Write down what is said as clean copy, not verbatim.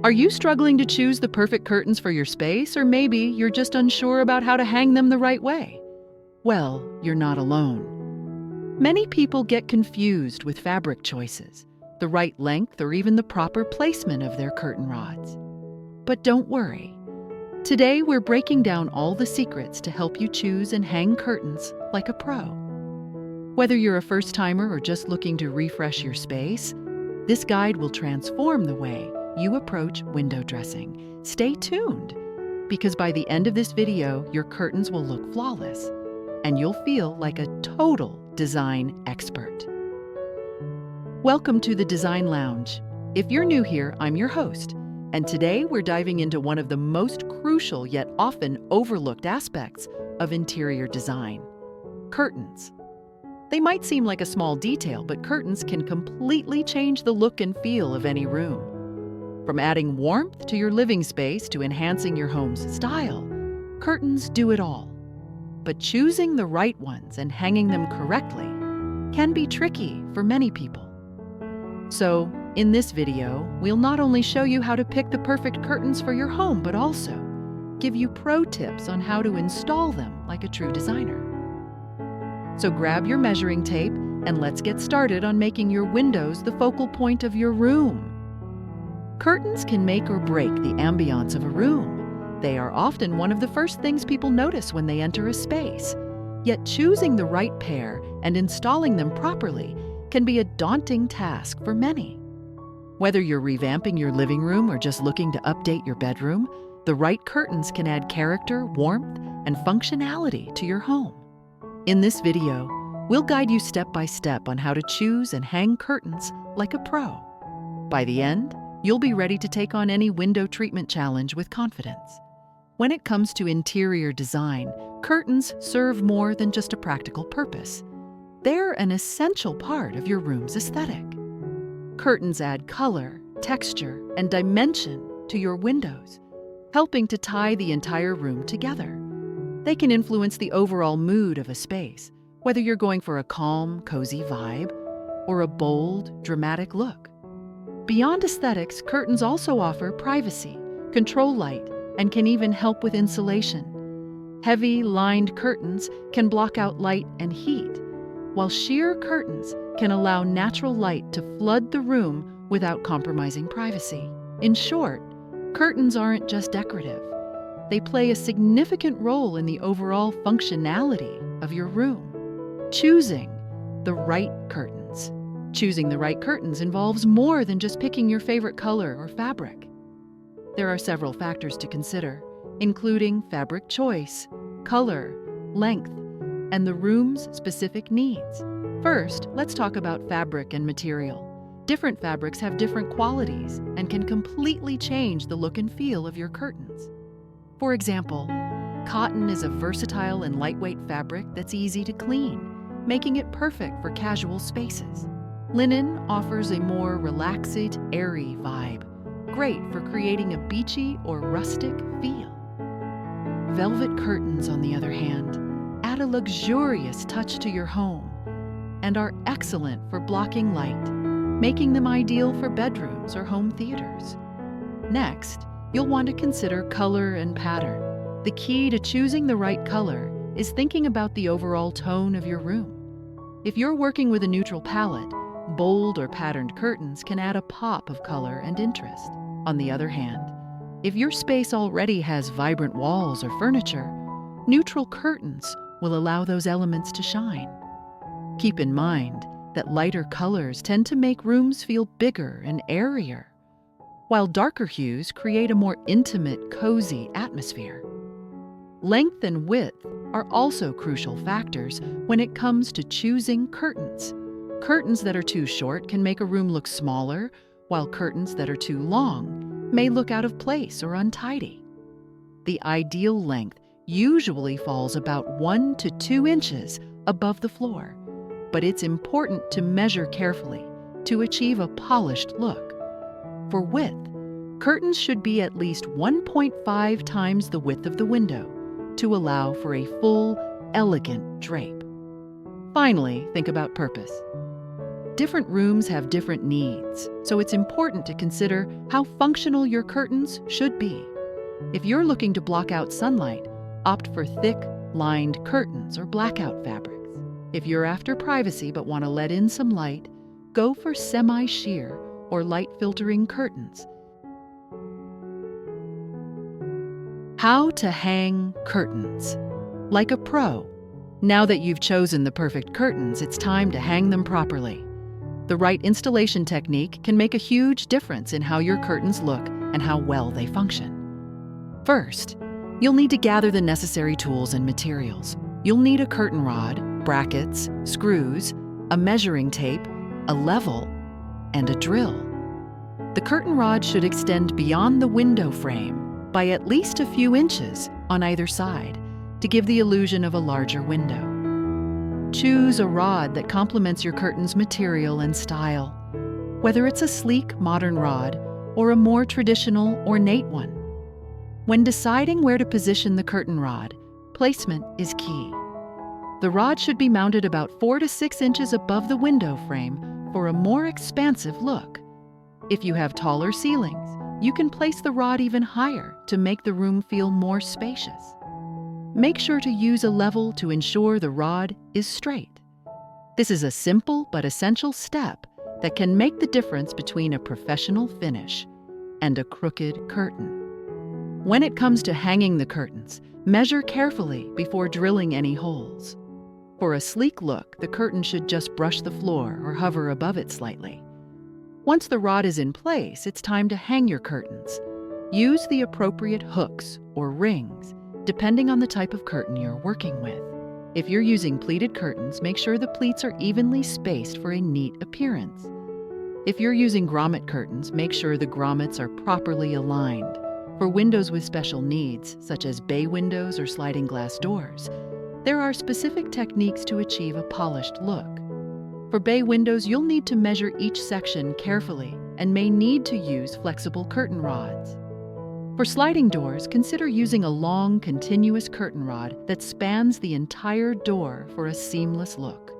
Are you struggling to choose the perfect curtains for your space, or maybe you're just unsure about how to hang them the right way? Well, you're not alone. Many people get confused with fabric choices, the right length, or even the proper placement of their curtain rods. But don't worry. Today, we're breaking down all the secrets to help you choose and hang curtains like a pro. Whether you're a first-timer or just looking to refresh your space, this guide will transform the way you approach window dressing. Stay tuned, because by the end of this video, your curtains will look flawless, and you'll feel like a total design expert. Welcome to the Design Lounge. If you're new here, I'm your host, and today we're diving into one of the most crucial yet often overlooked aspects of interior design: curtains. They might seem like a small detail, but curtains can completely change the look and feel of any room. From adding warmth to your living space to enhancing your home's style, curtains do it all. But choosing the right ones and hanging them correctly can be tricky for many people. So, in this video, we'll not only show you how to pick the perfect curtains for your home, but also give you pro tips on how to install them like a true designer. So grab your measuring tape and let's get started on making your windows the focal point of your room. Curtains can make or break the ambiance of a room. They are often one of the first things people notice when they enter a space. Yet choosing the right pair and installing them properly can be a daunting task for many. Whether you're revamping your living room or just looking to update your bedroom, the right curtains can add character, warmth, and functionality to your home. In this video, we'll guide you step by step on how to choose and hang curtains like a pro. By the end, you'll be ready to take on any window treatment challenge with confidence. When it comes to interior design, curtains serve more than just a practical purpose. They're an essential part of your room's aesthetic. Curtains add color, texture, and dimension to your windows, helping to tie the entire room together. They can influence the overall mood of a space, whether you're going for a calm, cozy vibe or a bold, dramatic look. Beyond aesthetics, curtains also offer privacy, control light, and can even help with insulation. Heavy, lined curtains can block out light and heat, while sheer curtains can allow natural light to flood the room without compromising privacy. In short, curtains aren't just decorative. They play a significant role in the overall functionality of your room. Choosing the right curtains. Choosing the right curtains involves more than just picking your favorite color or fabric. There are several factors to consider, including fabric choice, color, length, and the room's specific needs. First, let's talk about fabric and material. Different fabrics have different qualities and can completely change the look and feel of your curtains. For example, cotton is a versatile and lightweight fabric that's easy to clean, making it perfect for casual spaces. Linen offers a more relaxed, airy vibe, great for creating a beachy or rustic feel. Velvet curtains, on the other hand, add a luxurious touch to your home and are excellent for blocking light, making them ideal for bedrooms or home theaters. Next, you'll want to consider color and pattern. The key to choosing the right color is thinking about the overall tone of your room. If you're working with a neutral palette, bold or patterned curtains can add a pop of color and interest. On the other hand, if your space already has vibrant walls or furniture, neutral curtains will allow those elements to shine. Keep in mind that lighter colors tend to make rooms feel bigger and airier, while darker hues create a more intimate, cozy atmosphere. Length and width are also crucial factors when it comes to choosing curtains. Curtains that are too short can make a room look smaller, while curtains that are too long may look out of place or untidy. The ideal length usually falls about 1 to 2 inches above the floor, but it's important to measure carefully to achieve a polished look. For width, curtains should be at least 1.5 times the width of the window to allow for a full, elegant drape. Finally, think about purpose. Different rooms have different needs, so it's important to consider how functional your curtains should be. If you're looking to block out sunlight, opt for thick, lined curtains or blackout fabrics. If you're after privacy but want to let in some light, go for semi-sheer or light-filtering curtains. How to hang curtains. Like a pro. Now that you've chosen the perfect curtains, it's time to hang them properly. The right installation technique can make a huge difference in how your curtains look and how well they function. First, you'll need to gather the necessary tools and materials. You'll need a curtain rod, brackets, screws, a measuring tape, a level, and a drill. The curtain rod should extend beyond the window frame by at least a few inches on either side to give the illusion of a larger window. Choose a rod that complements your curtain's material and style, whether it's a sleek, modern rod or a more traditional, ornate one. When deciding where to position the curtain rod, placement is key. The rod should be mounted about 4 to 6 inches above the window frame for a more expansive look. If you have taller ceilings, you can place the rod even higher to make the room feel more spacious. Make sure to use a level to ensure the rod is straight. This is a simple but essential step that can make the difference between a professional finish and a crooked curtain. When it comes to hanging the curtains, measure carefully before drilling any holes. For a sleek look, the curtain should just brush the floor or hover above it slightly. Once the rod is in place, it's time to hang your curtains. Use the appropriate hooks or rings, depending on the type of curtain you're working with. If you're using pleated curtains, make sure the pleats are evenly spaced for a neat appearance. If you're using grommet curtains, make sure the grommets are properly aligned. For windows with special needs, such as bay windows or sliding glass doors, there are specific techniques to achieve a polished look. For bay windows, you'll need to measure each section carefully and may need to use flexible curtain rods. For sliding doors, consider using a long, continuous curtain rod that spans the entire door for a seamless look.